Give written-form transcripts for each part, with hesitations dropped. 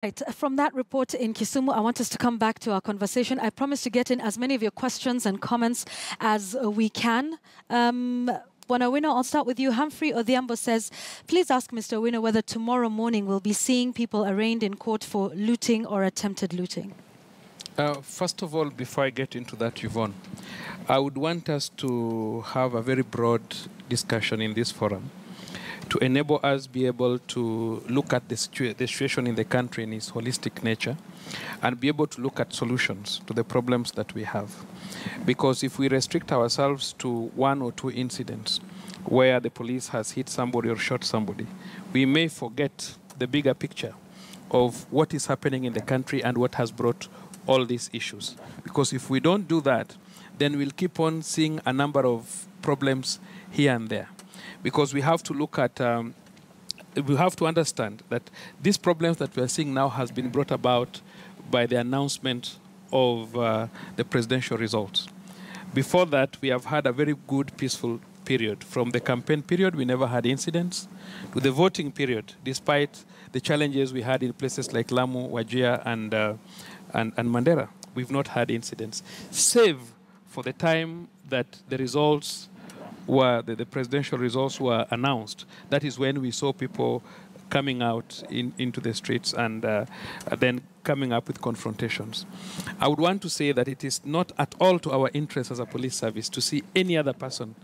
Right. From that report in Kisumu, I want us to come back to our conversation. I promise to get in as many of your questions and comments as we can. Bwana Owino, I'll start with you. Humphrey Odhiambo says, please ask Mr. Owino whether tomorrow morning we'll be seeing people arraigned in court for looting or attempted looting. First of all, before I get into that, Yvonne, I would want us to have a very broad discussion in this forum to enable us be able to look at the situation in the country in its holistic nature and be able to look at solutions to the problems that we have. Because if we restrict ourselves to one or two incidents where the police has hit somebody or shot somebody, we may forget the bigger picture of what is happening in the country and what has brought all these issues. Because if we don't do that, then we'll keep on seeing a number of problems here and there. Because we have to look at, we have to understand that these problems that we are seeing now has been brought about by the announcement of the presidential results. Before that, we have had a very good, peaceful period. From the campaign period, we never had incidents, to the voting period, despite the challenges we had in places like Lamu, Wajir, and Mandera. We've not had incidents, save for the time that the results were, the presidential results were announced. That is when we saw people coming out into the streets and then coming up with confrontations. I would want to say that it is not at all to our interest as a police service to see any other person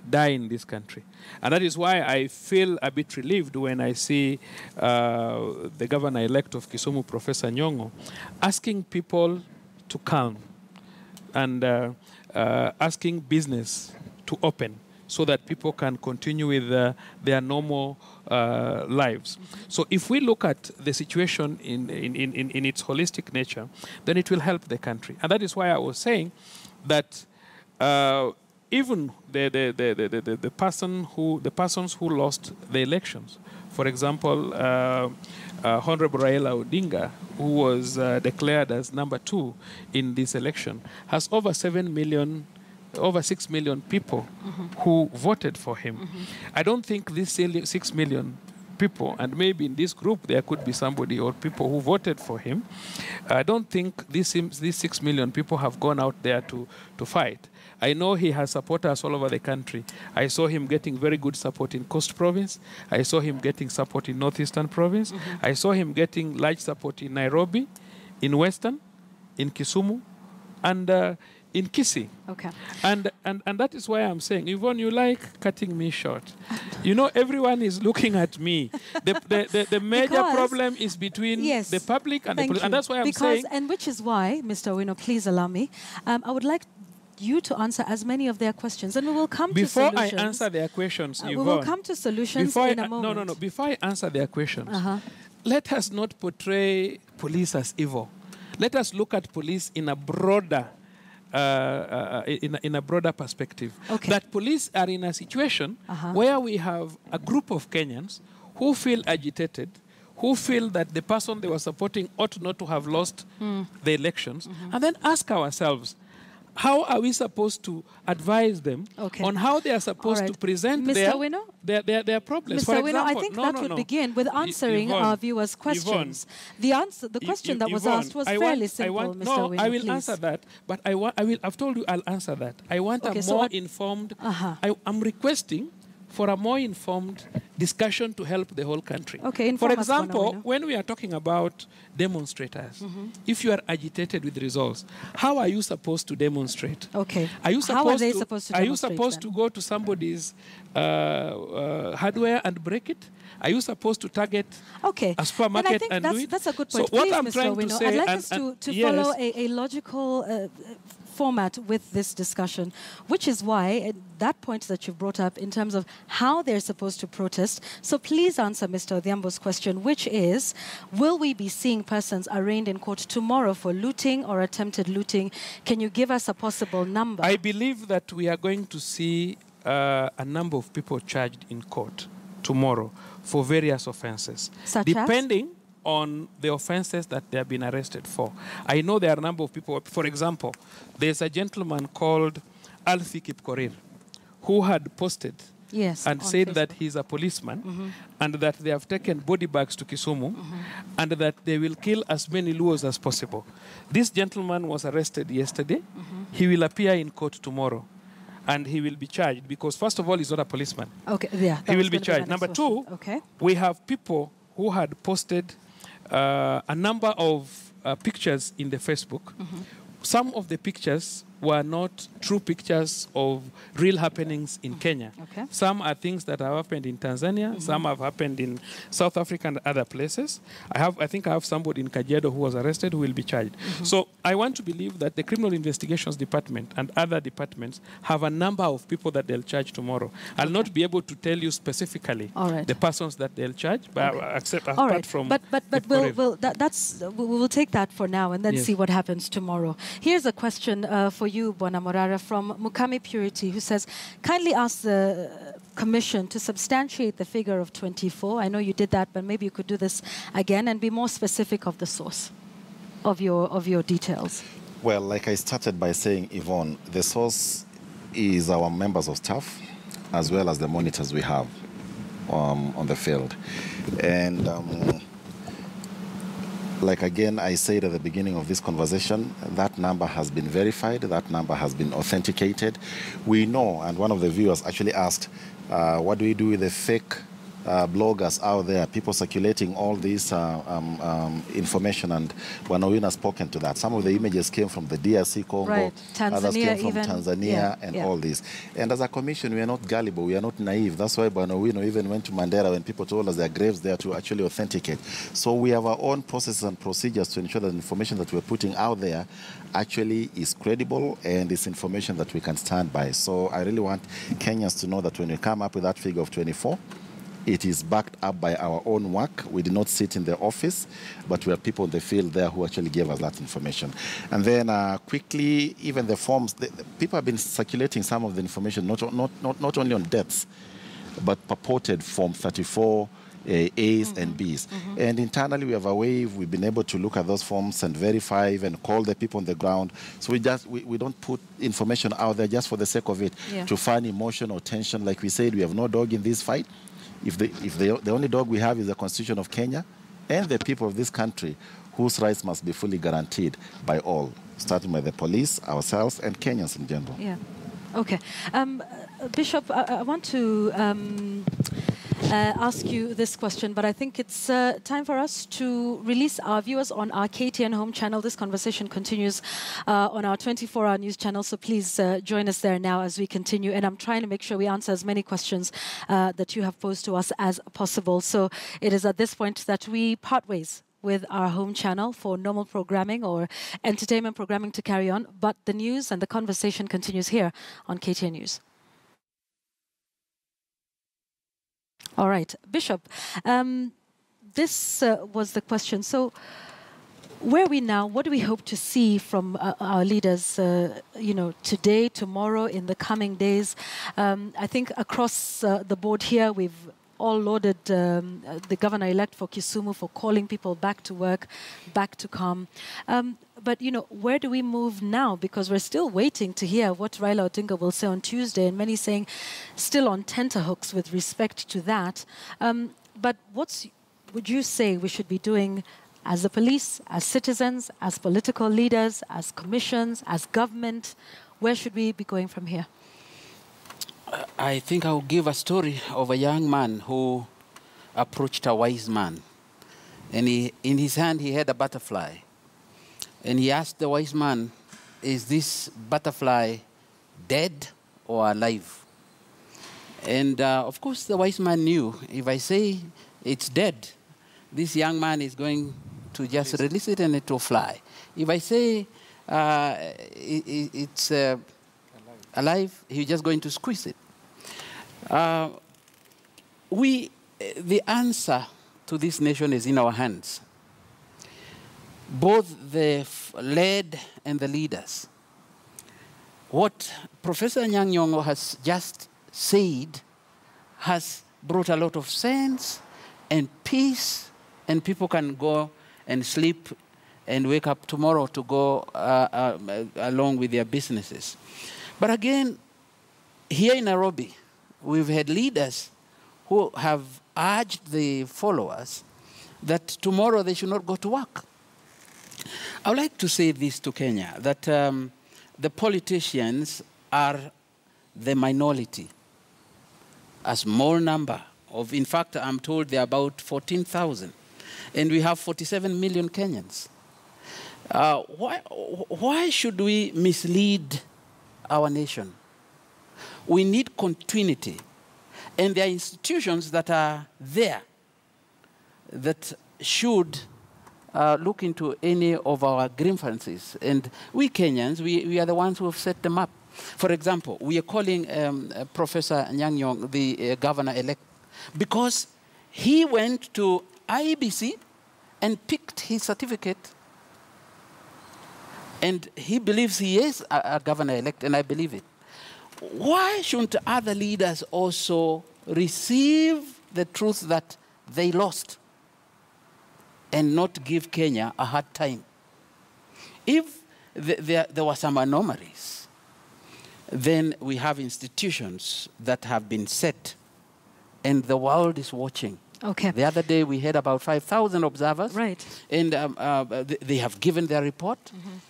die in this country. And that is why I feel a bit relieved when I see the governor-elect of Kisumu, Professor Nyong'o, asking people to calm and asking business to open so that people can continue with their normal lives. So if we look at the situation in its holistic nature, then it will help the country. And that is why I was saying that even the persons who lost the elections, for example, Honorable Raila Odinga, who was declared as number 2 in this election, has over 6 million people who voted for him. I don't think these 6 million people, and maybe in this group there could be somebody or people who voted for him, I don't think these 6 million people have gone out there to fight. I know he has supporters all over the country. I saw him getting very good support in Coast Province. I saw him getting support in Northeastern Province. I saw him getting large support in Nairobi, in Western, in Kisumu, and in Kisii. Okay. And that is why I'm saying, Yvonne, you like cutting me short. You know, everyone is looking at me. The major problem is between the public and the police. And that's why I'm saying... And which is why, Mr. Owino, please allow me, I would like you to answer as many of their questions, and we will come to solutions. Before I answer their questions, Yvonne, we will come to solutions in a moment. No. Before I answer their questions, let us not portray police as evil. Let us look at police in a broader in a broader perspective. Okay. That police are in a situation where we have a group of Kenyans who feel agitated, who feel that the person they were supporting ought not to have lost the elections, and then ask ourselves, how are we supposed to advise them on how they are supposed to present their problems? Mr. Owino, I think that would begin with answering our viewers' questions. The question that was asked was fairly simple, Mr. Owino. I will answer that, but I've told you I'll answer that. I want a more informed, I'm requesting for a more informed discussion to help the whole country. For example, when we are talking about demonstrators, if you are agitated with results, how are you supposed to demonstrate? Are you supposed to go to somebody's hardware and break it? Are you supposed to target a supermarket and do it? That's a good point. So what I'm trying to say, I'd like us to follow a logical format with this discussion, which is why that point that you brought up in terms of how they're supposed to protest. So please answer Mr. Odhiambo's question, which is, will we be seeing persons arraigned in court tomorrow for looting or attempted looting? Can you give us a possible number? I believe that we are going to see a number of people charged in court tomorrow for various offenses, depending on the offenses that they have been arrested for. I know there are a number of people. For example, there's a gentleman called Alfie Kipkorir who had posted and said that he's a policeman and that they have taken body bags to Kisumu and that they will kill as many Luos as possible. This gentleman was arrested yesterday. He will appear in court tomorrow and he will be charged because, first of all, he's not a policeman. Okay, yeah. He will be charged. Number two, we have people who had posted a number of pictures in the Facebook. Some of the pictures were not true pictures of real happenings in Kenya. Some are things that have happened in Tanzania. Some have happened in South Africa and other places. I think I have somebody in Kajiado who was arrested who will be charged. So I want to believe that the Criminal Investigations Department and other departments have a number of people that they'll charge tomorrow. I'll not be able to tell you specifically the persons that they'll charge, but apart from... But we'll take that for now and then see what happens tomorrow. Here's a question for you, Bwana Morara, from Mukami Purity, who says, kindly ask the Commission to substantiate the figure of 24. I know you did that, but maybe you could do this again and be more specific of the source of your details. Well, like I started by saying, Yvonne, the source is our members of staff as well as the monitors we have on the field. And like again, I said at the beginning of this conversation, that number has been verified, that number has been authenticated. We know, and one of the viewers actually asked, what do we do with the fake bloggers out there, people circulating all this information, and Wanawin has spoken to that. Some of the images came from the DRC Congo, others came from Tanzania, and all this. And as a commission, we are not gullible, we are not naive. That's why Wanawin even went to Mandera when people told us there are graves there to actually authenticate. So we have our own processes and procedures to ensure that the information that we're putting out there actually is credible and is information that we can stand by. So I really want Kenyans to know that when we come up with that figure of 24, it is backed up by our own work. We did not sit in the office, but we have people in the field there who actually gave us that information. And then quickly, even the forms, people have been circulating some of the information, not only on deaths, but purported Form 34, A's and B's. And internally, we have a way, we've been able to look at those forms and verify and call the people on the ground. So we don't put information out there just for the sake of it, to find emotion or tension. Like we said, we have no dog in this fight. If the only dog we have is the Constitution of Kenya and the people of this country, whose rights must be fully guaranteed by all, starting by the police, ourselves, and Kenyans in general. Yeah. Okay. Bishop, I want to ask you this question, but I think it's time for us to release our viewers on our KTN home channel. This conversation continues on our 24-hour news channel, so please join us there now as we continue. And I'm trying to make sure we answer as many questions that you have posed to us as possible. So it is at this point that we part ways with our home channel for normal programming or entertainment programming to carry on, but the news and the conversation continues here on KTN News. All right, Bishop, this was the question. So where are we now? What do we hope to see from our leaders, today, tomorrow, in the coming days? I think across the board here, we've all lauded the governor-elect for Kisumu for calling people back to work, back to calm. But, where do we move now? Because we're still waiting to hear what Raila Odinga will say on Tuesday, and many saying still on tenterhooks with respect to that. But what would you say we should be doing as the police, as citizens, as political leaders, as commissions, as government? Where should we be going from here? I think I'll give a story of a young man who approached a wise man. And in his hand, he had a butterfly. And he asked the wise man, is this butterfly dead or alive? And of course, the wise man knew, if I say it's dead, this young man is going to just release it and it will fly. If I say it's alive, he's just going to squeeze it. The answer to this nation is in our hands. Both the led and the leaders. What Professor Anyang' Nyong'o has just said has brought a lot of sense and peace, and people can go and sleep and wake up tomorrow to go along with their businesses. But again, here in Nairobi, we've had leaders who have urged the followers that tomorrow they should not go to work. I would like to say this to Kenya, that the politicians are the minority, a small number of, in fact, I'm told they're about 14,000, and we have 47 million Kenyans. Why should we mislead our nation? We need continuity, and there are institutions that are there that should look into any of our grievances. And we Kenyans, we are the ones who have set them up. For example, we are calling Professor Nyang' Nyong'o the governor-elect because he went to IEBC and picked his certificate. And he believes he is a governor-elect, and I believe it. Why shouldn't other leaders also receive the truth that they lost and not give Kenya a hard time? If there were some anomalies, then we have institutions that have been set, and the world is watching. Okay. The other day we had about 5,000 observers. Right. And they have given their report,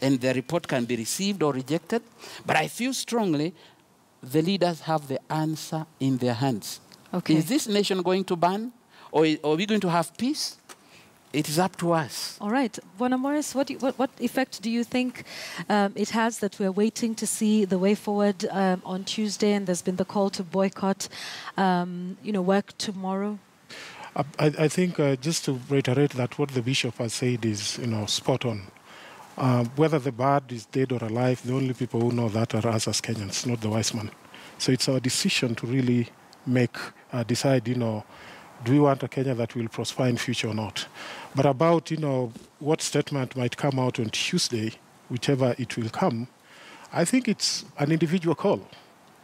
and their report can be received or rejected. But I feel strongly the leaders have the answer in their hands. Okay. Is this nation going to burn, or are we going to have peace? It is up to us. All right. Bwana Morris, what effect do you think it has that we're waiting to see the way forward on Tuesday, and there's been the call to boycott, work tomorrow? I think just to reiterate that what the bishop has said is, spot on. Whether the bird is dead or alive, the only people who know that are us as Kenyans, not the wise man. So it's our decision to really decide, do we want a Kenya that will prosper in future or not? But about, what statement might come out on Tuesday, whichever it will come, I think it's an individual call.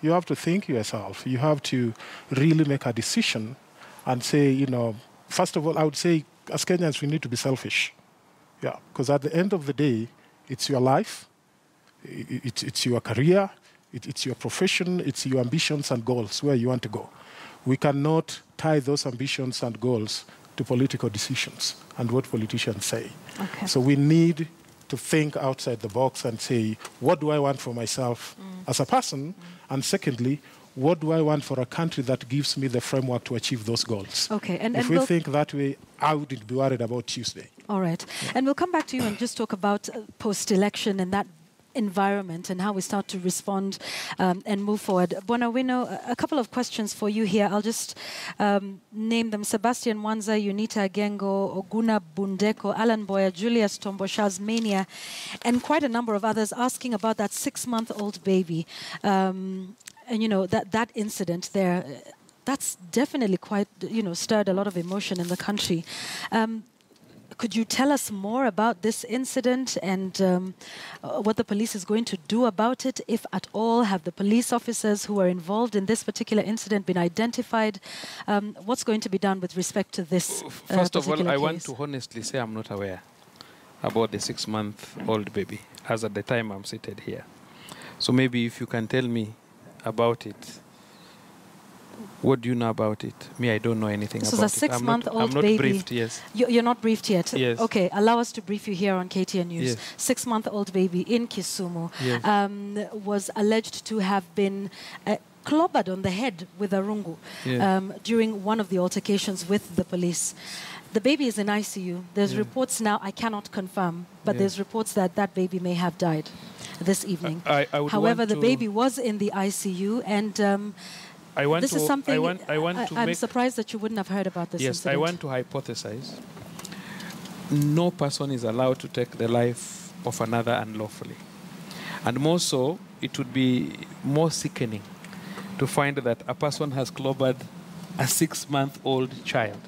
You have to think yourself. You have to really make a decision and say, first of all, I would say, as Kenyans, we need to be selfish. Yeah, because at the end of the day, it's your life, it's your career, it's your profession, it's your ambitions and goals, where you want to go. We cannot tie those ambitions and goals to political decisions and what politicians say. Okay. So we need to think outside the box and say, what do I want for myself as a person? And secondly, what do I want for a country that gives me the framework to achieve those goals? Okay. If we think that way, I wouldn't be worried about Tuesday. All right. Yeah. And we'll come back to you and just talk about post-election and that environment and how we start to respond and move forward. Bwana Wino, a couple of questions for you here. I'll just name them. Sebastian Mwanza, Unita Gengo, Oguna Bundeko, Alan Boya, Julius Tombo, Shazmania, and quite a number of others asking about that 6-month-old baby. And, that incident there, that's definitely quite, stirred a lot of emotion in the country. Could you tell us more about this incident and what the police is going to do about it, if at all? Have the police officers who are involved in this particular incident been identified? What's going to be done with respect to this First of all, I case? want to honestly say I'm not aware about the 6-month-old baby as at the time I'm seated here. So maybe if you can tell me about it. What do you know about it? Me, I don't know anything about it. So it's a 6-month-old baby. I'm not briefed, yes. You're not briefed yet? Yes. Okay, allow us to brief you here on KTN News. Yes. 6-month-old baby in Kisumu Yes. Was alleged to have been clobbered on the head with a rungu during one of the altercations with the police. The baby is in ICU. There's reports now, I cannot confirm, but there's reports that that baby may have died this evening. However, the baby was in the ICU, and this is something I'm surprised that you wouldn't have heard about this incident. I want to hypothesize. No person is allowed to take the life of another unlawfully. And more so, it would be more sickening to find that a person has clobbered a 6-month-old child.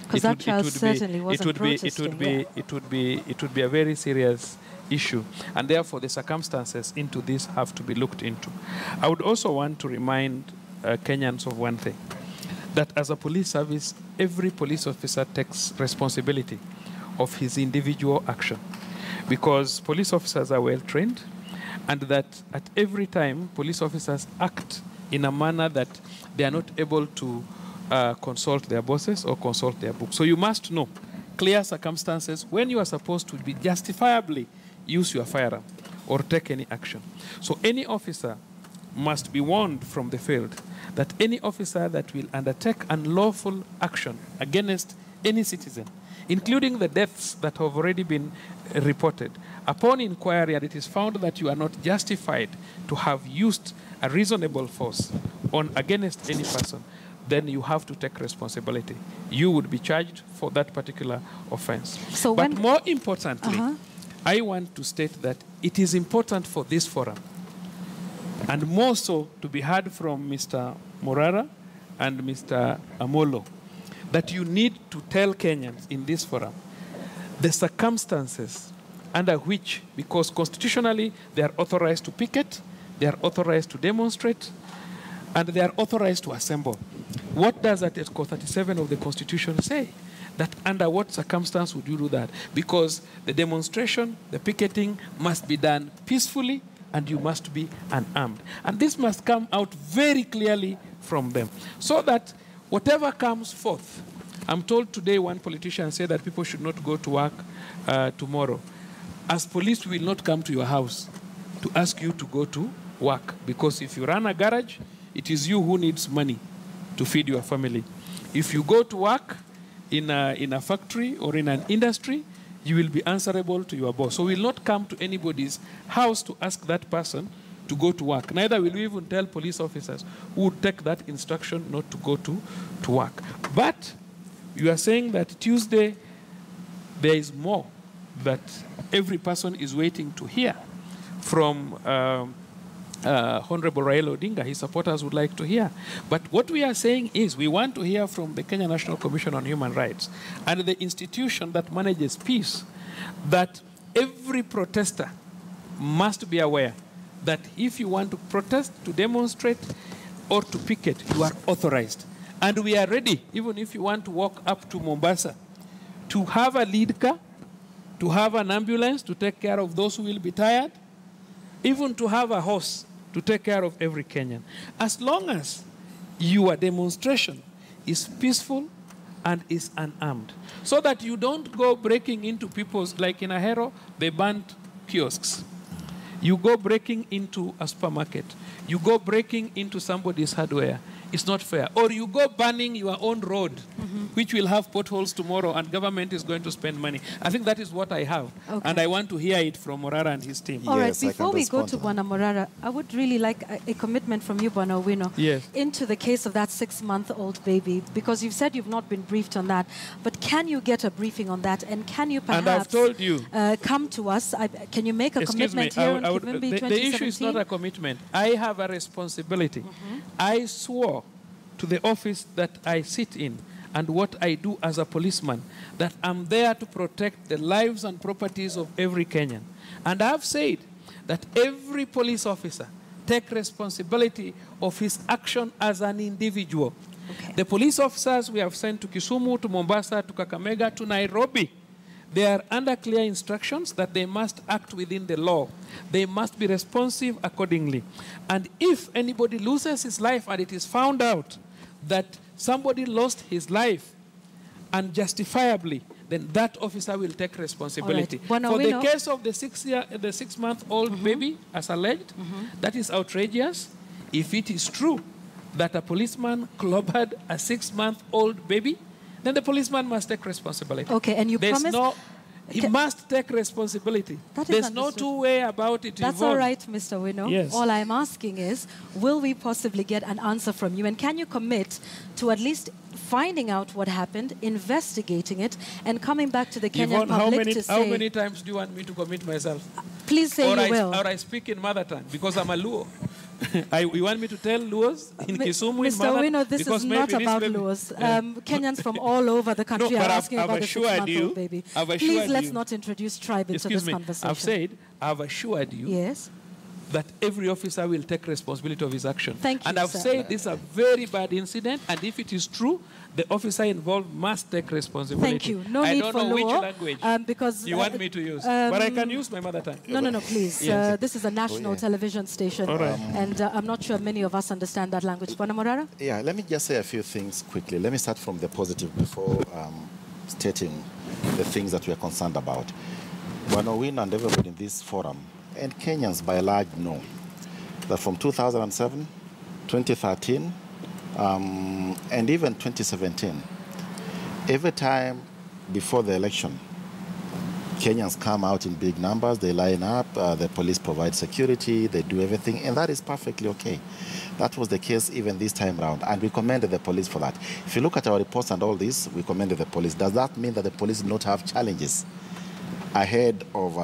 Because that child certainly wasn't protesting. It would be a very serious issue, and therefore the circumstances into this have to be looked into. I would also want to remind Kenyans of one thing, that as a police service, every police officer takes responsibility of his individual action, because police officers are well trained, and that at every time police officers act in a manner that they are not able to consult their bosses or consult their books. So you must know clear circumstances when you are supposed to be justifiably use your firearm or take any action. So any officer must be warned from the field that any officer that will undertake unlawful action against any citizen, including the deaths that have already been reported, upon inquiry and it is found that you are not justified to have used a reasonable force against any person, then you have to take responsibility. You would be charged for that particular offense. So but more importantly, I want to state that it is important for this forum, and more so to be heard from Mr. Morara and Mr. Amolo, that you need to tell Kenyans in this forum the circumstances under which, because constitutionally they are authorized to picket, they are authorized to demonstrate, and they are authorized to assemble. What does Article 37 of the Constitution say? That under what circumstance would you do that? Because the demonstration, the picketing must be done peacefully and you must be unarmed. And this must come out very clearly from them. So that whatever comes forth, I'm told today one politician said that people should not go to work tomorrow. As police, we will not come to your house to ask you to go to work. Because if you run a garage, it is you who needs money to feed your family. If you go to work in a factory or in an industry, you will be answerable to your boss. So we will not come to anybody's house to ask that person to go to work. Neither will we even tell police officers who would take that instruction not to go to work. But you are saying that Tuesday there is more that every person is waiting to hear from Honorable Raila Odinga. His supporters would like to hear. But what we are saying is we want to hear from the Kenya National Commission on Human Rights and the institution that manages peace, that every protester must be aware that if you want to protest, to demonstrate, or to picket, you are authorized. And we are ready, even if you want to walk up to Mombasa, to have a lead car, to have an ambulance to take care of those who will be tired, even to have a horse to take care of every Kenyan. As long as your demonstration is peaceful and is unarmed. So that you don't go breaking into people's, like in Ahero, they burnt kiosks. You go breaking into a supermarket. You go breaking into somebody's hardware. It's not fair. Or you go burning your own road, which will have potholes tomorrow, and government is going to spend money. I think that is what I have. Okay. And I want to hear it from Morara and his team. All right, before we go to Bwana Morara, I would really like a commitment from you, Bwana Owino, into the case of that 6-month-old baby, because you've said you've not been briefed on that. But can you get a briefing on that? And can you perhaps and I've told you, come to us? Can you make a commitment here on Kivimbi 2017? The issue is not a commitment. I have a responsibility. I swore to the office that I sit in and what I do as a policeman, that I'm there to protect the lives and properties of every Kenyan. And I've said that every police officer take responsibility of his action as an individual. Okay. The police officers we have sent to Kisumu, to Mombasa, to Kakamega, to Nairobi, they are under clear instructions that they must act within the law. They must be responsive accordingly. And if anybody loses his life and it is found out that somebody lost his life unjustifiably, then that officer will take responsibility. Right. For the case of the 6-month-old baby, as alleged, that is outrageous. If it is true that a policeman clobbered a 6-month-old baby, then the policeman must take responsibility. Okay, and you promise... He must take responsibility. There's no two-way about it. That's all right, Mr. Owino. Yes. All I'm asking is, will we possibly get an answer from you? And can you commit to at least finding out what happened, investigating it, and coming back to the Kenyan public to say... How many times do you want me to commit myself? Please say you will. Or I speak in mother tongue, because I'm a Luo. You want me to tell Luos in Kisumu in Mr. Owino, this is not about Luos. Kenyans from all over the country are asking about the 6-month-old baby. Please let's not introduce tribe into this conversation. I've said, I've assured you that every officer will take responsibility of his action. Thank you, and I've sir. said this is a very bad incident, and if it is true, the officer involved must take responsibility. Thank you. No I need don't for know law, which language because you want me to use, but I can use my mother tongue. No, please. Yes. This is a national television station, and I'm not sure many of us understand that language. Bwana Morara? Yeah, let me just say a few things quickly. Let me start from the positive before stating the things that we are concerned about. Bwana Win and everybody in this forum, and Kenyans by and large know that from 2007, 2013, and even 2017, every time before the election, Kenyans come out in big numbers, they line up, the police provide security, they do everything, and that is perfectly okay. That was the case even this time around, and we commended the police for that. If you look at our reports and all this, we commended the police. Does that mean that the police do not have challenges ahead of,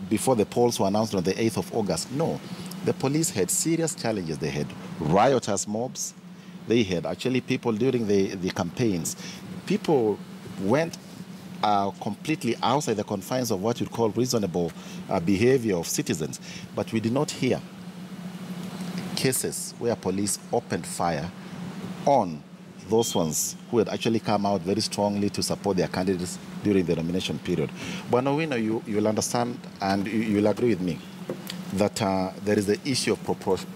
before the polls were announced on the 8th of August? No. The police had serious challenges. They had riotous mobs. They had actually people during the campaigns. People went completely outside the confines of what you'd call reasonable behavior of citizens. But we did not hear cases where police opened fire on those ones who had actually come out very strongly to support their candidates during the nomination period. But now, you'll understand and you'll agree with me that there is the issue of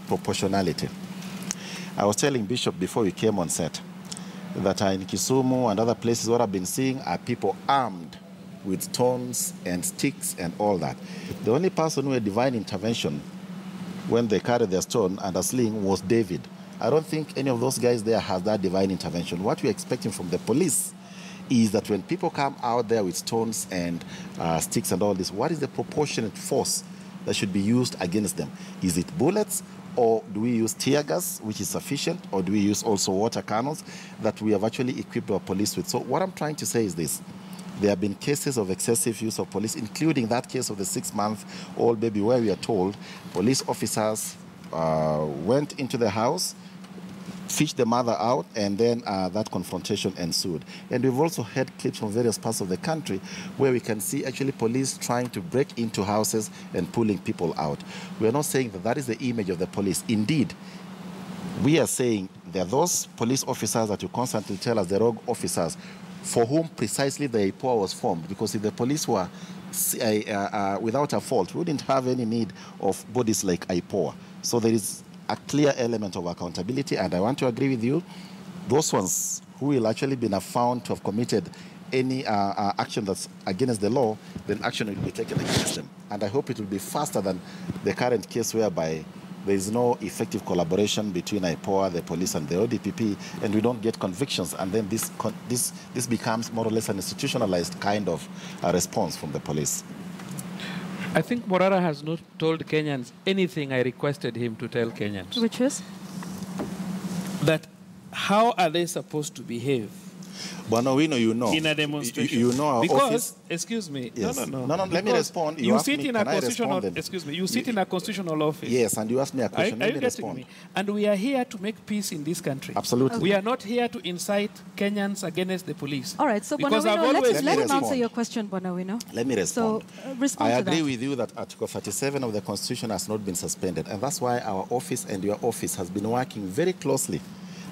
proportionality. I was telling Bishop before we came on set that in Kisumu and other places, what I've been seeing are people armed with stones and sticks and all that. The only person who had divine intervention when they carried their stone and a sling was David. I don't think any of those guys there has that divine intervention. What we're expecting from the police is that when people come out there with stones and sticks and all this, what is the proportionate force that should be used against them? Is it bullets, or do we use tear gas, which is sufficient, or do we use also water cannons that we have actually equipped our police with? So what I'm trying to say is this. There have been cases of excessive use of police, including that case of the 6-month-old baby where we are told police officers went into the house, fished the mother out, and then that confrontation ensued. And we've also had clips from various parts of the country where we can see actually police trying to break into houses and pulling people out. We are not saying that that is the image of the police. Indeed, we are saying there are those police officers that you constantly tell us, the rogue officers, for whom precisely the IPOA was formed. Because if the police were without a fault, we wouldn't have any need of bodies like IPOA. So there is a clear element of accountability, and I want to agree with you. Those ones who will actually be found to have committed any action that's against the law, then action will be taken against them. And I hope it will be faster than the current case whereby there is no effective collaboration between IPOA, the police, and the ODPP, and we don't get convictions, and then this becomes more or less an institutionalized kind of response from the police. I think Morara has not told Kenyans anything I requested him to tell Kenyans. Which is? That how are they supposed to behave? But no, we know you know. In a demonstration. You know our because, office. Excuse me. Yes. No, let me respond. You sit in a constitutional, excuse me, you sit in a constitutional office. Yes, and you asked me a question. Let me respond. Me? And we are here to make peace in this country. Absolutely. Okay. We are not here to incite Kenyans against the police. All right, so Bonawino, let him answer your question, Bonawino. Let me respond. So, respond I to agree that. with you that Article 37 of the Constitution has not been suspended, and that's why our office and your office has been working very closely,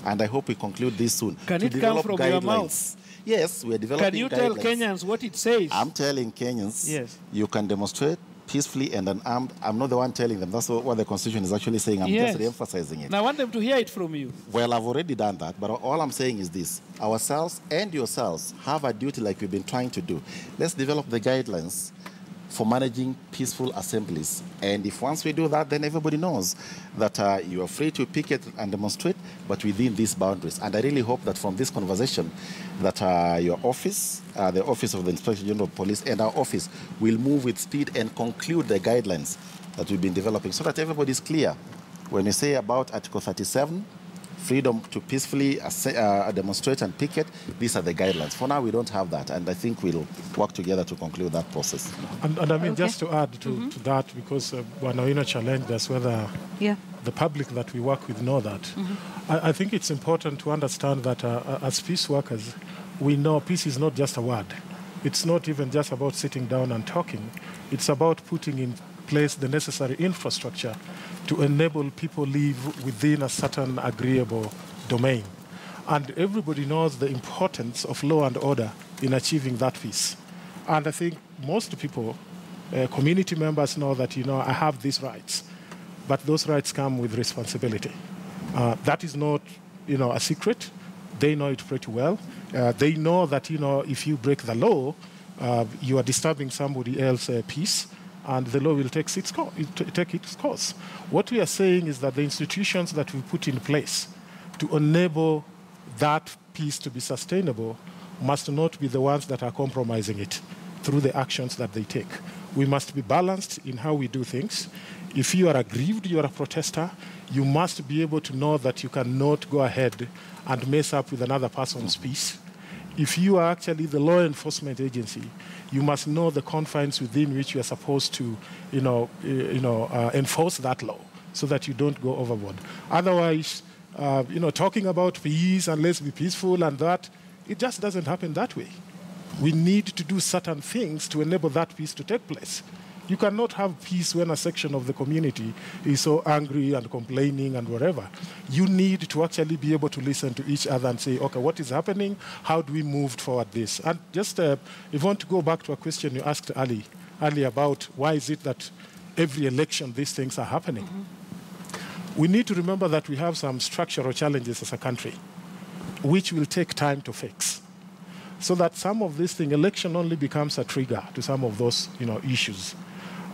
and I hope we conclude this soon. Can it come from your mouth? Yes, we are developing. Can you tell Kenyans what it says? I'm telling Kenyans, yes, you can demonstrate peacefully and unarmed. I'm not the one telling them. That's what the Constitution is actually saying. I'm just re-emphasizing it. Now I want them to hear it from you. Well, I've already done that, but all I'm saying is this. Ourselves and yourselves have a duty like we've been trying to do. Let's develop the guidelines for managing peaceful assemblies. And if once we do that, then everybody knows that you are free to picket and demonstrate, but within these boundaries. And I really hope that from this conversation, that your office, the Office of the Inspector General of Police, and our office will move with speed and conclude the guidelines that we've been developing so that everybody is clear. When you say about Article 37, freedom to peacefully demonstrate and picket, these are the guidelines. For now, we don't have that, and I think we'll work together to conclude that process. And I mean, just to add to that, because Bonawino challenged us whether the public that we work with know that. I think it's important to understand that as peace workers, we know peace is not just a word. It's not even just about sitting down and talking. It's about putting in place the necessary infrastructure to enable people live within a certain agreeable domain. And everybody knows the importance of law and order in achieving that peace. And I think most people, community members know that, I have these rights, but those rights come with responsibility. That is not, a secret. They know it pretty well. They know that, if you break the law, you are disturbing somebody else's peace, and the law will take its course. What we are saying is that the institutions that we put in place to enable that peace to be sustainable must not be the ones that are compromising it through the actions that they take. We must be balanced in how we do things. If you are aggrieved, you are a protester, you must be able to know that you cannot go ahead and mess up with another person's peace. If you are actually the law enforcement agency, you must know the confines within which you are supposed to, enforce that law so that you don't go overboard. Otherwise, talking about peace and let's be peaceful and that, it just doesn't happen that way. We need to do certain things to enable that peace to take place. You cannot have peace when a section of the community is so angry and complaining and whatever. You need to actually be able to listen to each other and say, okay, what is happening? How do we move forward this? And just, if you want to go back to a question you asked Ali about why is it that every election these things are happening? Mm-hmm. We need to remember that we have some structural challenges as a country, which will take time to fix. So that some of these things, election only becomes a trigger to some of those, issues.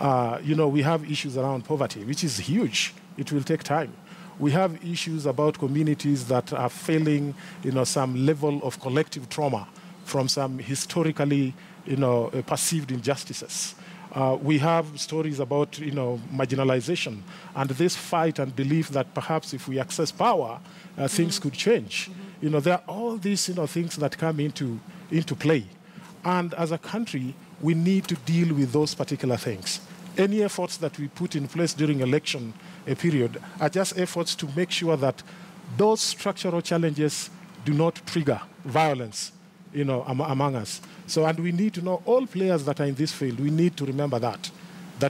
We have issues around poverty, which is huge. It will take time. We have issues about communities that are feeling, some level of collective trauma from some historically, perceived injustices. We have stories about, marginalization and this fight and belief that perhaps if we access power, things could change. Mm-hmm. There are all these, things that come into play. And as a country, we need to deal with those particular things. Any efforts that we put in place during election period are just efforts to make sure that those structural challenges do not trigger violence, among us. So, and we need to know, all players that are in this field, we need to remember that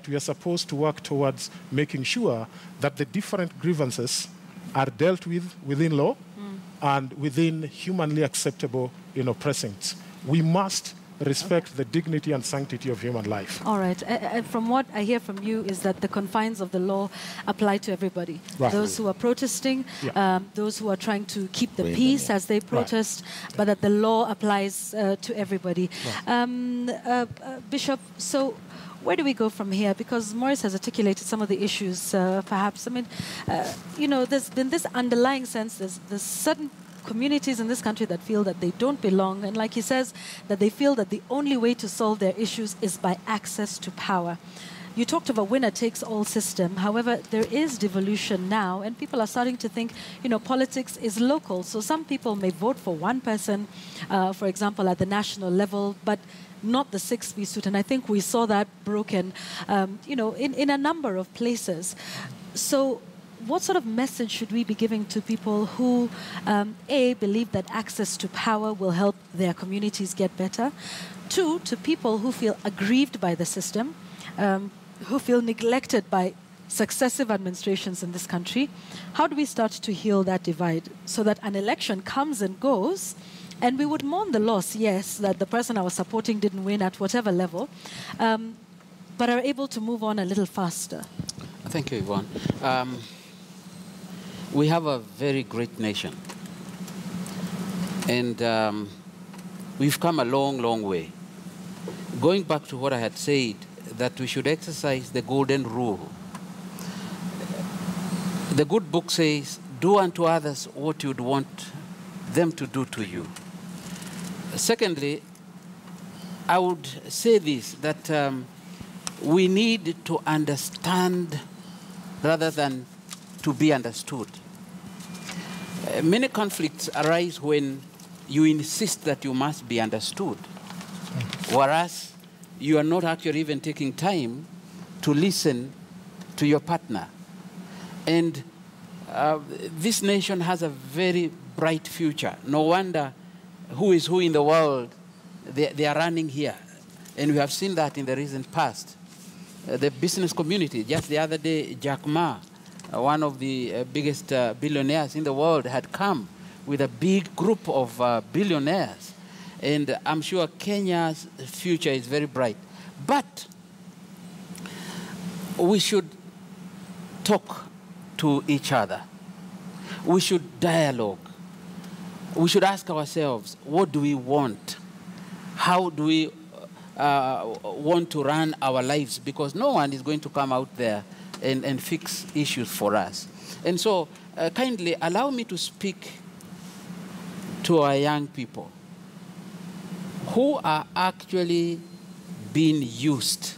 we are supposed to work towards making sure that the different grievances are dealt with within law and within humanly acceptable, precincts. We must respect the dignity and sanctity of human life. All right. From what I hear from you is that the confines of the law apply to everybody. Right. Those who are protesting, those who are trying to keep the peace as they protest, but that the law applies to everybody. Right. Bishop, so where do we go from here? Because Maurice has articulated some of the issues, perhaps. I mean, there's been this underlying sense, there's certain communities in this country that feel that they don't belong, and like he says, that they feel that the only way to solve their issues is by access to power. You talked of a winner-takes-all system. However, there is devolution now, and people are starting to think, politics is local. So some people may vote for one person, for example, at the national level, but not the six-piece suit. And I think we saw that broken, in a number of places. So what sort of message should we be giving to people who, A, believe that access to power will help their communities get better, 2, to people who feel aggrieved by the system, who feel neglected by successive administrations in this country? How do we start to heal that divide so that an election comes and goes, and we would mourn the loss, yes, that the person I was supporting didn't win at whatever level, but are able to move on a little faster? Thank you, Yvonne. We have a very great nation. And we've come a long, long way. Going back to what I had said, that we should exercise the golden rule. The good book says, do unto others what you'd want them to do to you. Secondly, I would say this, that we need to understand rather than to be understood. Many conflicts arise when you insist that you must be understood, whereas you are not actually even taking time to listen to your partner. And this nation has a very bright future. No wonder who is who in the world, they are running here. And we have seen that in the recent past. the business community. Just the other day, Jack Ma, one of the biggest billionaires in the world, had come with a big group of billionaires. And I'm sure Kenya's future is very bright. But we should talk to each other. We should dialogue. We should ask ourselves, what do we want? How do we want to run our lives? Because no one is going to come out there and fix issues for us. And so kindly allow me to speak to our young people who are actually being used,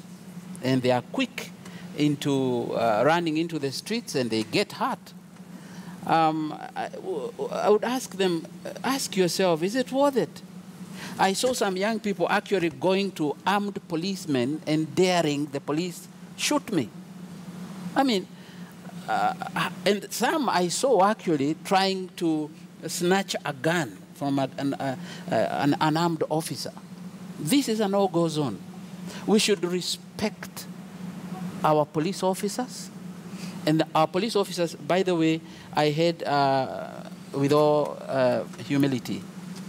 and they are quick into running into the streets and they get hurt. I would ask them, ask yourself, is it worth it? I saw some young people actually going to armed policemen and daring the police shoot me. I mean, and some I saw actually trying to snatch a gun from an unarmed officer. This is a no-go zone. We should respect our police officers. And our police officers, by the way, I heard, with all humility,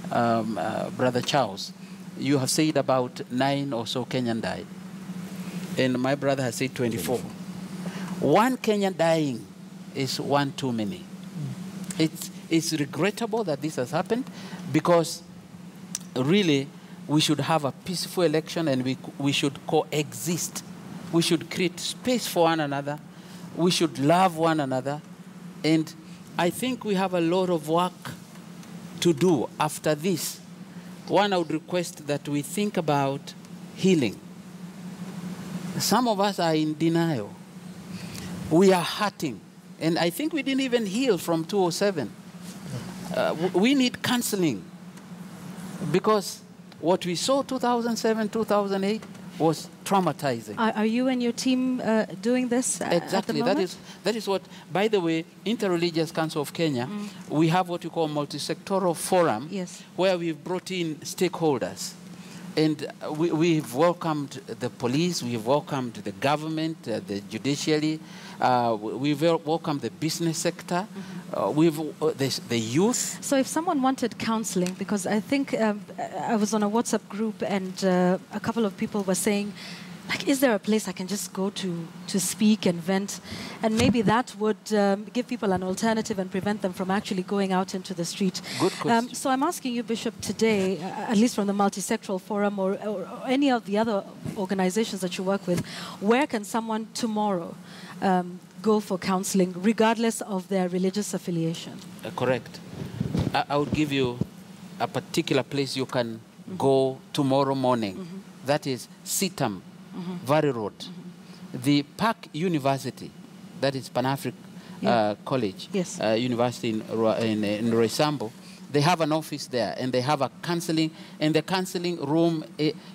Brother Charles, you have said about 9 or so Kenyan died. And my brother has said 24. One Kenyan dying is one too many. It's regrettable that this has happened, because really we should have a peaceful election, and we should coexist. We should create space for one another. We should love one another. And I think we have a lot of work to do after this. One, I would request that we think about healing. Some of us are in denial. We are hurting. And I think we didn't even heal from 2007. We need counseling, because what we saw 2007, 2008 was traumatizing. Are you and your team doing this exactly. At the moment? That is what, by the way, Interreligious Council of Kenya, we have what we call multi-sectoral forum, yes, where we've brought in stakeholders. And we've welcomed the police, we've welcomed the government, the judiciary, we've welcomed the business sector, the youth. So if someone wanted counseling, because I think I was on a WhatsApp group and a couple of people were saying, like, is there a place I can just go to speak and vent? And maybe that would give people an alternative and prevent them from actually going out into the street. Good question. So I'm asking you, Bishop, today, at least from the Multi-Sectoral Forum or any of the other organizations that you work with, where can someone tomorrow go for counseling, regardless of their religious affiliation? Correct. I would give you a particular place you can go tomorrow morning. That is Sitam. Valley Road. The Park University, that is Pan-African College, yes, University in Roysambu, they have an office there, and they have a counseling, and the counseling room,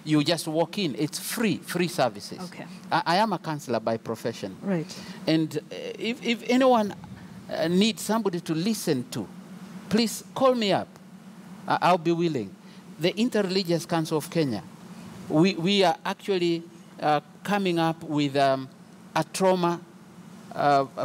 you just walk in. It's free services. Okay. I am a counselor by profession. Right. And if anyone needs somebody to listen to, please call me up. I'll be willing. The Interreligious Council of Kenya, we are actually coming up with a trauma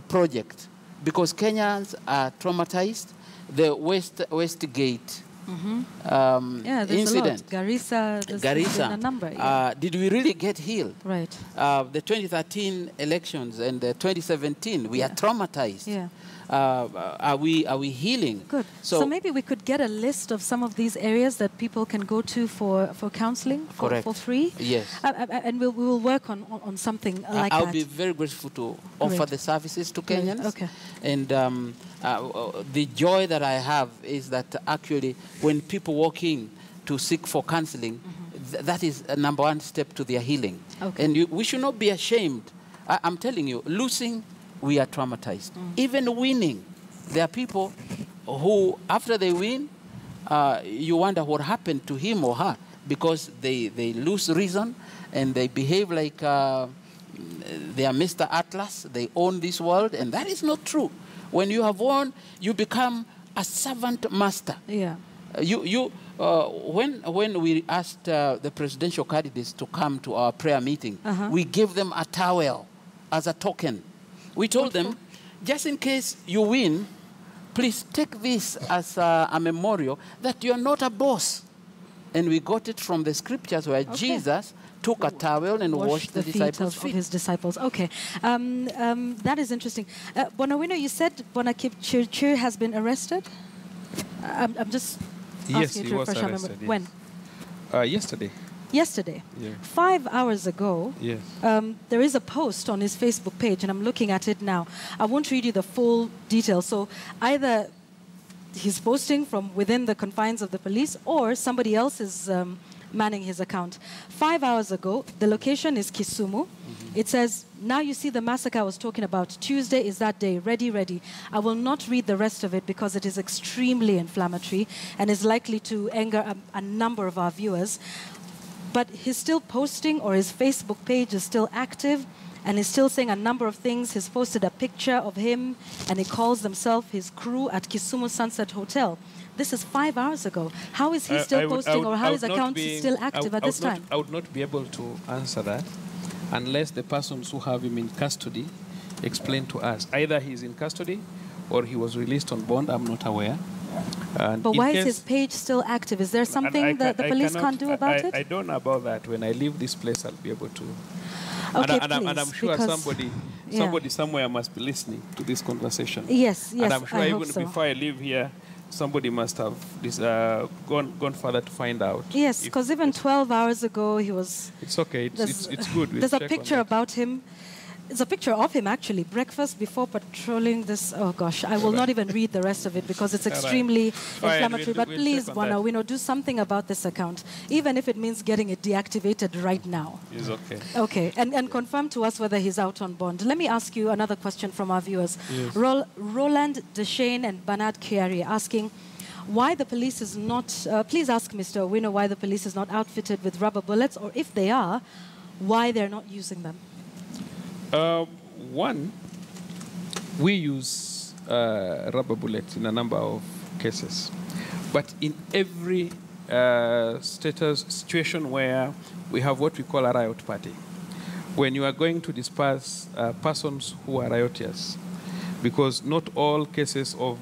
project, because Kenyans are traumatized. The Westgate incident. Garissa, there's a number. Yeah. Did we really get healed? Right. The 2013 elections and the 2017, we are traumatized. Yeah. Are we healing? Good. So maybe we could get a list of some of these areas that people can go to for counseling for free. Yes. And we will work on something like that. I'll be very grateful to offer the services to Kenyans. Great. Okay. And the joy that I have is that actually when people walk in to seek for counseling, that is a number one step to their healing. Okay. And we should not be ashamed. I'm telling you, losing, we are traumatized. Even winning, there are people who, after they win, you wonder what happened to him or her, because they lose reason and they behave like they are Mr. Atlas, they own this world, and that is not true. When you have won, you become a servant master. Yeah. when we asked the presidential candidates to come to our prayer meeting, we gave them a towel as a token. We told them, just in case you win, please take this as a memorial that you're not a boss. And we got it from the scriptures where Jesus took a towel and washed the disciples' feet. Of his disciples. Okay. That is interesting. Bonawino, you said Bonakipchirchir has been arrested? I'm just asking you to refresh our memory. When? Yesterday. Yesterday? Yeah. 5 hours ago, yes. There is a post on his Facebook page, and I'm looking at it now. I won't read you the full details. So either he's posting from within the confines of the police, or somebody else is manning his account. 5 hours ago, the location is Kisumu. It says, now you see the massacre I was talking about. Tuesday is that day. Ready, ready. I will not read the rest of it because it is extremely inflammatory and is likely to anger a number of our viewers. But he's still posting, or his Facebook page is still active, and he's still saying a number of things. He's posted a picture of him, and he calls himself his crew at Kisumu Sunset Hotel. This is 5 hours ago. How is he still posting, or how his account is still active at this time? I would not be able to answer that unless the persons who have him in custody explain to us. Either he's in custody or he was released on bond. I'm not aware. But why is his page still active? Is there something that the police can't do about it? I don't know about that. When I leave this place, I'll be able to. Okay, and I'm sure somebody somewhere must be listening to this conversation. Yes, and I'm sure even before I leave here, somebody must have gone further to find out. Yes, because even 12 hours ago, he was... It's okay. It's good. There's a picture about him. It's a picture of him, actually. Breakfast before patrolling this. Oh, gosh. I will not even read the rest of it because it's extremely inflammatory. But please, Bonawino, do something about this account, even if it means getting it deactivated right now. It's okay. Okay. And confirm to us whether he's out on bond. Let me ask you another question from our viewers. Yes. Roland Deshane and Bernard Chiari asking why the police is not... please ask Mr. Owino why the police is not outfitted with rubber bullets, or if they are, why they're not using them. One, we use rubber bullets in a number of cases. But in every situation where we have what we call a riot party, when you are going to disperse persons who are rioters, because not all cases of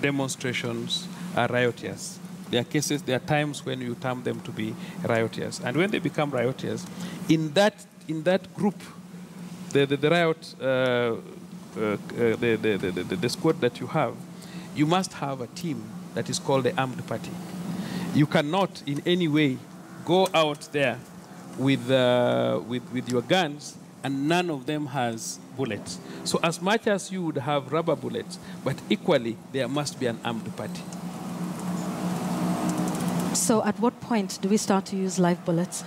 demonstrations are rioters. There are times when you term them to be rioters. And when they become rioters, in that group, the riot, the squad that you have, you must have a team that is called the armed party. You cannot in any way go out there with your guns and none of them has bullets. So as much as you would have rubber bullets, but equally there must be an armed party. So at what point do we start to use live bullets?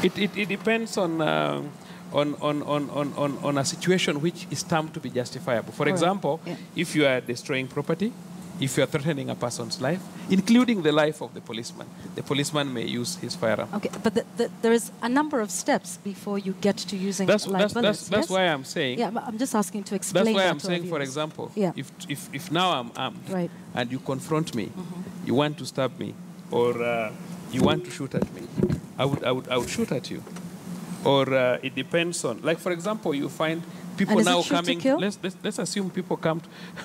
It depends on a situation which is termed to be justifiable. For example, if you are destroying property, if you are threatening a person's life, including the life of the policeman may use his firearm. Okay, but there is a number of steps before you get to using live bullets. That's why I'm saying. Yeah, I'm just asking to explain. That's why I'm saying, for example, if now I'm armed and you confront me, you want to stab me, or you want to shoot at me, I would shoot at you. Or it depends on, like for example, you find people now coming. Let's assume people come,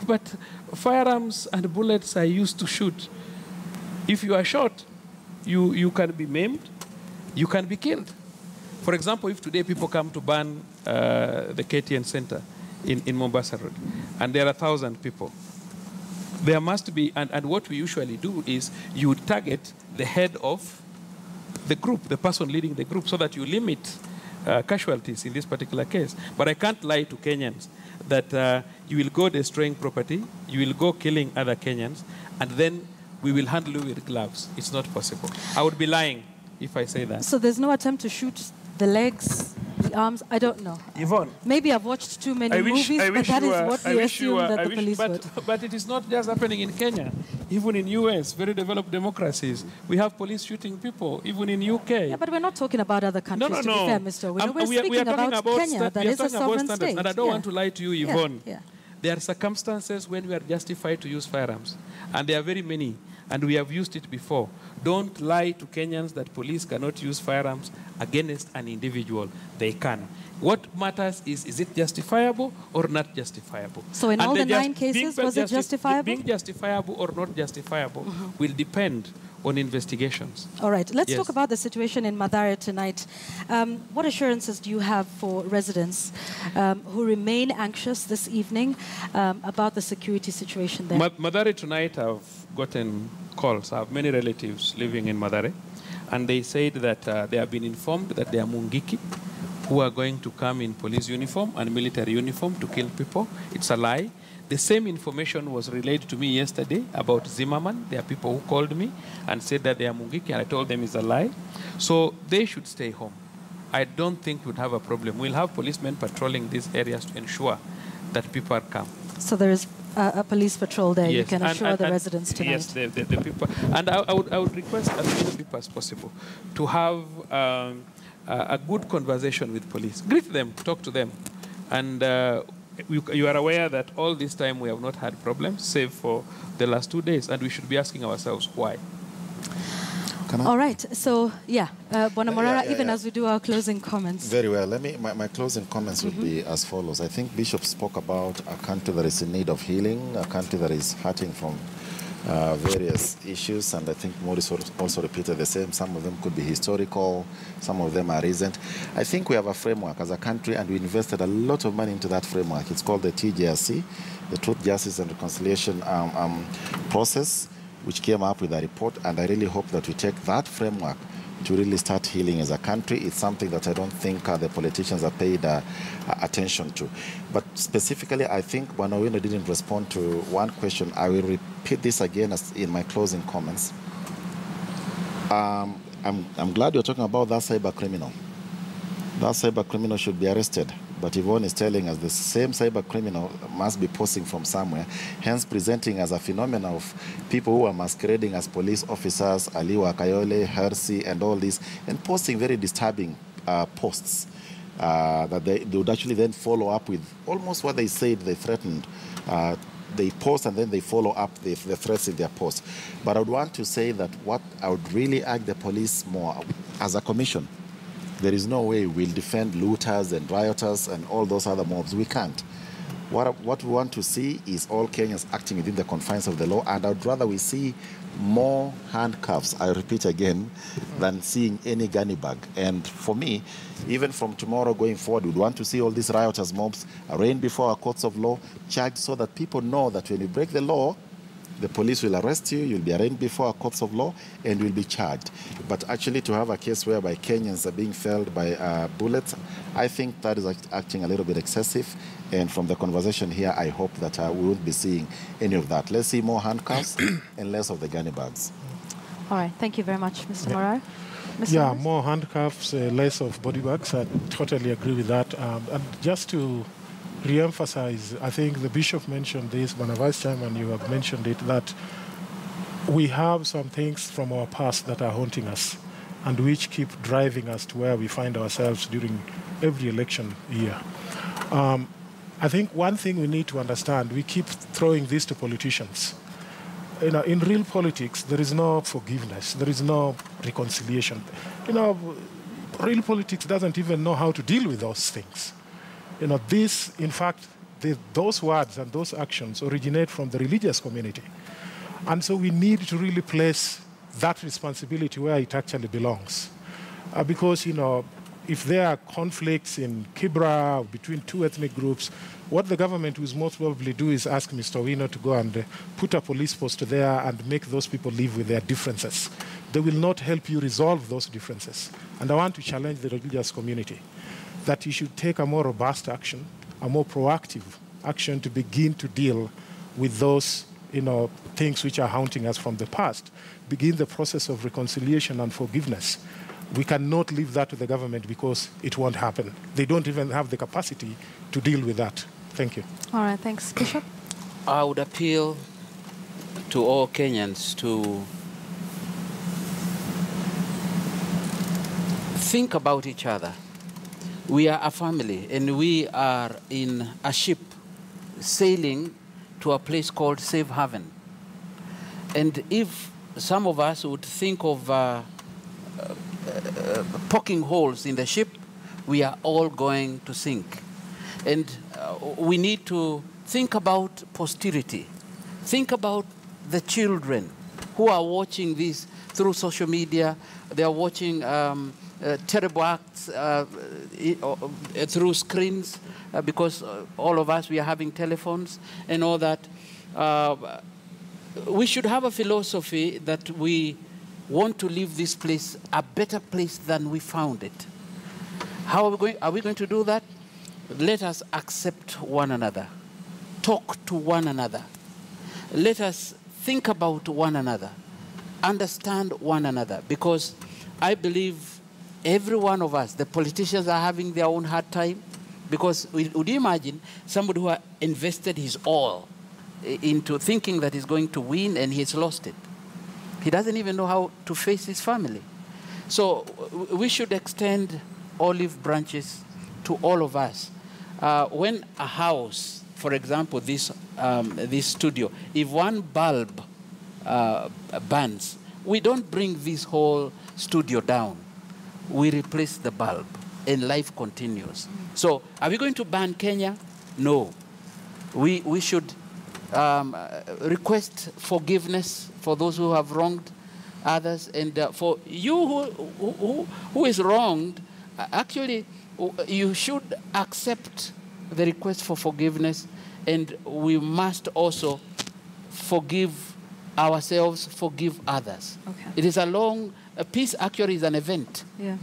but firearms and bullets are used to shoot. If you are shot, you can be maimed, you can be killed. For example, if today people come to burn the KTN Center in Mombasa Road, and there are 1,000 people, there must be, and what we usually do is you target the head of the group, the person leading the group, so that you limit casualties in this particular case. But I can't lie to Kenyans that you will go destroying property, you will go killing other Kenyans, and then we will handle you with gloves. It's not possible. I would be lying if I say that. So there's no attempt to shoot the legs, the arms? I don't know. Yvonne, maybe I've watched too many movies, but that is what we assume that the police would. But it is not just happening in Kenya. Even in US, very developed democracies, we have police shooting people, even in UK. Yeah, but we're not talking about other countries, no. to be fair, Mr. We're speaking about Kenya, that is a sovereign state. And I don't want to lie to you, Yvonne. there are circumstances when we are justified to use firearms, and there are very many, and we have used it before. Don't lie to Kenyans that police cannot use firearms against an individual. They can. What matters is it justifiable or not justifiable? So in all the 9 cases, was it justifiable? Being justifiable or not justifiable will depend on investigations. All right, let's talk about the situation in Mathare tonight. What assurances do you have for residents who remain anxious this evening about the security situation there? Mathare tonight, I've gotten calls. I have many relatives living in Mathare, and they said that they have been informed that they are Mungiki who are going to come in police uniform and military uniform to kill people. It's a lie. The same information was relayed to me yesterday about Zimmerman. There are people who called me and said that they are Mungiki, and I told them it's a lie. So they should stay home. I don't think we'd have a problem. We'll have policemen patrolling these areas to ensure that people are calm. So there is a police patrol there. Yes. You can assure the residents tonight. Yes, the people. And I would request as many people as possible to have a good conversation with police. Greet them, talk to them. And you are aware that all this time we have not had problems, save for the last 2 days, and we should be asking ourselves why. All right, so Bwana Morara, even as we do our closing comments. Very well. My closing comments would be as follows. I think Bishop spoke about a country that is in need of healing, a country that is hurting from various issues, and I think Maurice also repeated the same. Some of them could be historical, some of them are recent. I think we have a framework as a country, and we invested a lot of money into that framework. It's called the TJRC, the Truth, Justice and Reconciliation process, which came up with a report, and I really hope that we take that framework to really start healing as a country. It's something that I don't think the politicians have paid attention to. But specifically, I think Banawino didn't respond to one question. I will repeat this again as in my closing comments. I'm glad you're talking about that cyber criminal. That cyber criminal should be arrested. But Yvonne is telling us the same cyber criminal must be posting from somewhere, hence presenting as a phenomenon of people who are masquerading as police officers, Aliwa Kayole, Hersi, and all this, and posting very disturbing posts that they would actually then follow up with almost what they said they threatened. They post and then they follow up the threats in their post. But I would want to say that what I would really urge the police more, as a commission, there is no way we'll defend looters and rioters and all those other mobs. We can't. What we want to see is all Kenyans acting within the confines of the law, and I'd rather we see more handcuffs, I repeat again, than seeing any gunny bag. And for me, even from tomorrow going forward, we'd want to see all these rioters, mobs arraigned before our courts of law, charged, so that people know that when you break the law, the police will arrest you, you'll be arraigned before our courts of law, and you'll be charged. But actually to have a case whereby Kenyans are being felled by bullets, I think that is acting a little bit excessive. And from the conversation here, I hope that we won't be seeing any of that. Let's see more handcuffs and less of the gunny bags. All right, thank you very much, Mr. Morar. Yeah, more handcuffs, less of body bags. I totally agree with that. And just to re-emphasize, I think the Bishop mentioned this, but Vice Chairman, you have mentioned it, that we have some things from our past that are haunting us and which keep driving us to where we find ourselves during every election year. I think one thing we need to understand, we keep throwing this to politicians. You know, in real politics, there is no forgiveness, there is no reconciliation. You know, real politics doesn't even know how to deal with those things. You know, this, in fact, those words and those actions originate from the religious community. And so we need to really place that responsibility where it actually belongs. Because, you know, if there are conflicts in Kibra between two ethnic groups, what the government will most probably do is ask Mr. Wino to go and put a police post there and make those people live with their differences. They will not help you resolve those differences. And I want to challenge the religious community that you should take a more robust action, a more proactive action to begin to deal with those, you know, things which are haunting us from the past. Begin the process of reconciliation and forgiveness. We cannot leave that to the government because it won't happen. They don't even have the capacity to deal with that. Thank you. All right, thanks. Bishop? I would appeal to all Kenyans to think about each other. We are a family, and we are in a ship sailing to a place called Safe Haven. And if some of us would think of poking holes in the ship, we are all going to sink. And we need to think about posterity. Think about the children who are watching this through social media. They are watching terrible acts through screens because all of us, we are having telephones and all that. We should have a philosophy that we want to leave this place a better place than we found it. How are we going to do that? Let us accept one another. Talk to one another. Let us think about one another. Understand one another. Because I believe every one of us, the politicians are having their own hard time. Because would you imagine somebody who invested his all into thinking that he's going to win and he's lost it? He doesn't even know how to face his family. So we should extend olive branches to all of us. When a house, for example, this studio, if one bulb burns, we don't bring this whole studio down. We replace the bulb, and life continues. So are we going to ban Kenya? No. We should request forgiveness for those who have wronged others. And for you who is wronged, actually, you should accept the request for forgiveness, and we must also forgive ourselves, forgive others. Okay. It is peace actually is an event. Yeah.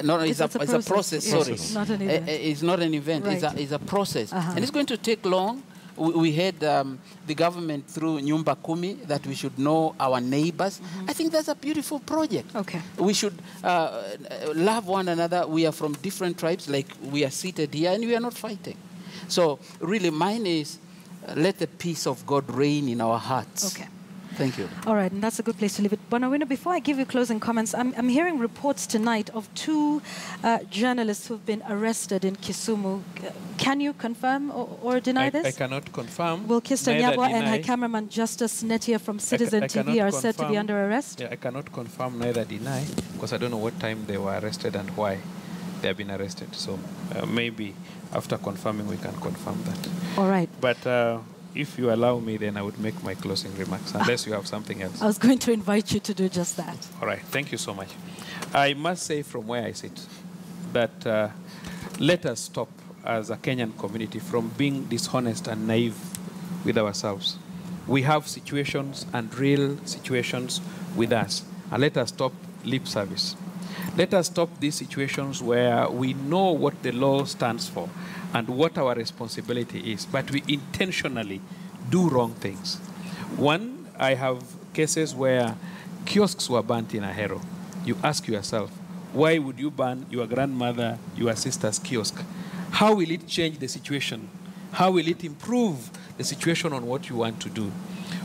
No, it's a process. Sorry, it's not an event. It's not an event. Right. It's a process, and it's going to take long. We had the government through Nyumba Kumi that we should know our neighbors. I think that's a beautiful project. Okay. We should love one another. We are from different tribes, like we are seated here, and we are not fighting. So really, mine is let the peace of God reign in our hearts. Okay. Thank you. All right, and that's a good place to leave it. Bonawino, before I give you closing comments, I'm hearing reports tonight of 2 journalists who've been arrested in Kisumu. Can you confirm or deny this? I cannot confirm. Wilkista Nyabwa and her cameraman Justice Netia from Citizen TV are said to be under arrest? Yeah, I cannot confirm, neither deny, because I don't know what time they were arrested and why they have been arrested. So maybe after confirming, we can confirm that. All right. But if you allow me, then I would make my closing remarks, unless you have something else. I was going to invite you to do just that. All right. Thank you so much. I must say from where I sit that let us stop as a Kenyan community from being dishonest and naive with ourselves. We have situations and real situations with us. And let us stop lip service. Let us stop these situations where we know what the law stands for and what our responsibility is, but we intentionally do wrong things. One, I have cases where kiosks were burnt in Ahero. You ask yourself, why would you burn your grandmother, your sister's kiosk? How will it change the situation? How will it improve the situation on what you want to do?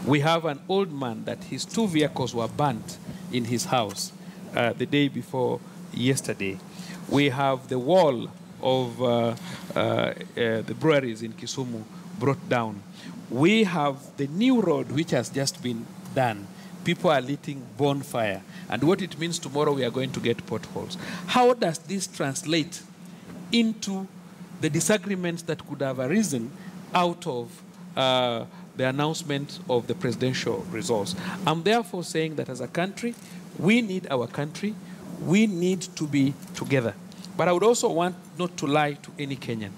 We have an old man that his 2 vehicles were burnt in his house the day before yesterday. We have the wall of the breweries in Kisumu brought down. We have the new road which has just been done. People are lighting bonfire. And what it means tomorrow, we are going to get potholes. How does this translate into the disagreements that could have arisen out of the announcement of the presidential results? I'm therefore saying that as a country, we need our country. We need to be together. But I would also want not to lie to any Kenyan,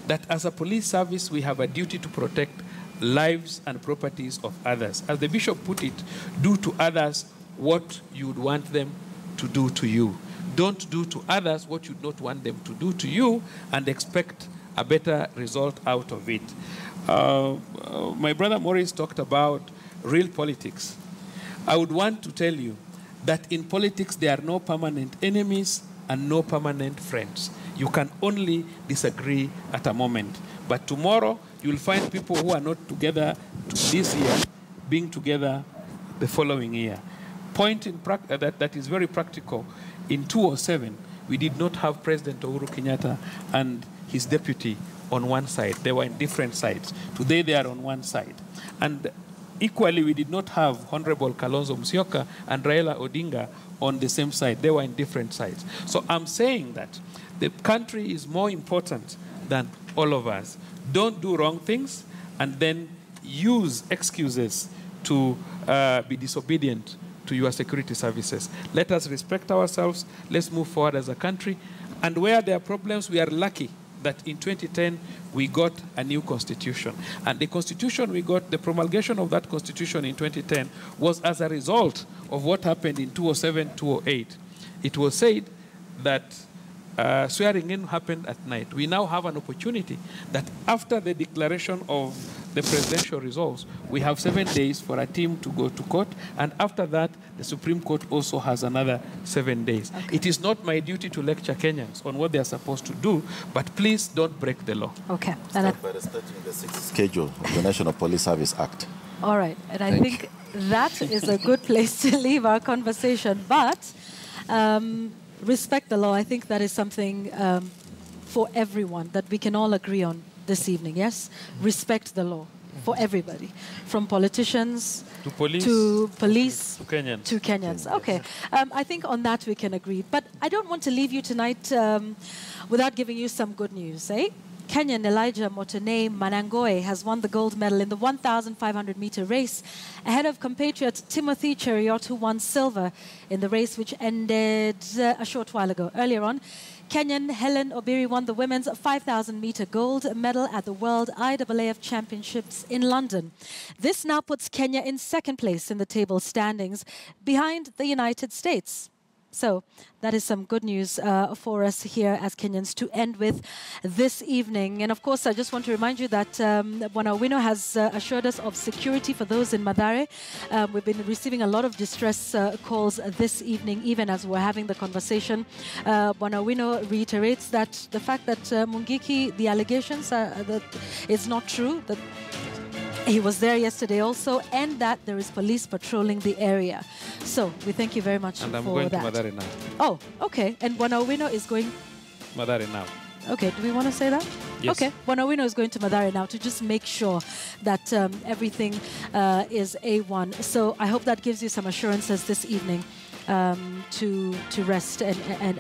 that as a police service, we have a duty to protect lives and properties of others. As the bishop put it, do to others what you would want them to do to you. Don't do to others what you don't want them to do to you and expect a better result out of it. My brother Maurice talked about real politics. I would want to tell you that in politics, there are no permanent enemies and no permanent friends. You can only disagree at a moment. But tomorrow, you'll find people who are not together this year being together the following year. Point that is very practical. In 2007, we did not have President Uhuru Kenyatta, and his deputy on one side. They were in different sides. Today they are on one side. And equally, we did not have Honorable Kalonzo Musyoka and Raila Odinga on the same side. They were in different sides. So I'm saying that the country is more important than all of us. Don't do wrong things and then use excuses to be disobedient to your security services. Let us respect ourselves. Let's move forward as a country. And where there are problems, we are lucky that in 2010 we got a new constitution. And the constitution we got, the promulgation of that constitution in 2010 was as a result of what happened in 2007, 2008. It was said that swearing in happened at night. We now have an opportunity that after the declaration of the presidential results, we have 7 days for a team to go to court, and after that, the Supreme Court also has another 7 days. Okay. It is not my duty to lecture Kenyans on what they are supposed to do, but please don't break the law. Okay. Start by respecting the sixth schedule of the National Police Service Act. All right, and I think that is a good place to leave our conversation, but respect the law. I think that is something for everyone that we can all agree on this evening, yes? Respect the law for everybody, from politicians to police, to Kenyans. To Kenyans. Okay, I think on that we can agree. But I don't want to leave you tonight without giving you some good news, eh? Kenyan Elijah Motonei Manangoe has won the gold medal in the 1,500-meter race ahead of compatriot Timothy Cheruiyot, who won silver in the race which ended a short while ago. Earlier on, Kenyan Helen Obiri won the women's 5,000-meter gold medal at the World IAAF Championships in London. This now puts Kenya in second place in the table standings, behind the United States. So that is some good news for us here as Kenyans to end with this evening. And of course, I just want to remind you that Bwana Owino has assured us of security for those in Mathare. We've been receiving a lot of distress calls this evening, even as we're having the conversation. Bwana Owino reiterates that the fact that Mungiki, the allegations that it's not true, that he was there yesterday also, and that there is police patrolling the area. So we thank you very much for that. And I'm going to Mathare now. Oh, okay. And Bwana Owino is going... Mathare now. Okay, do we want to say that? Yes. Okay, Bwana Owino is going to Mathare now to just make sure that everything is A1. So I hope that gives you some assurances this evening to rest and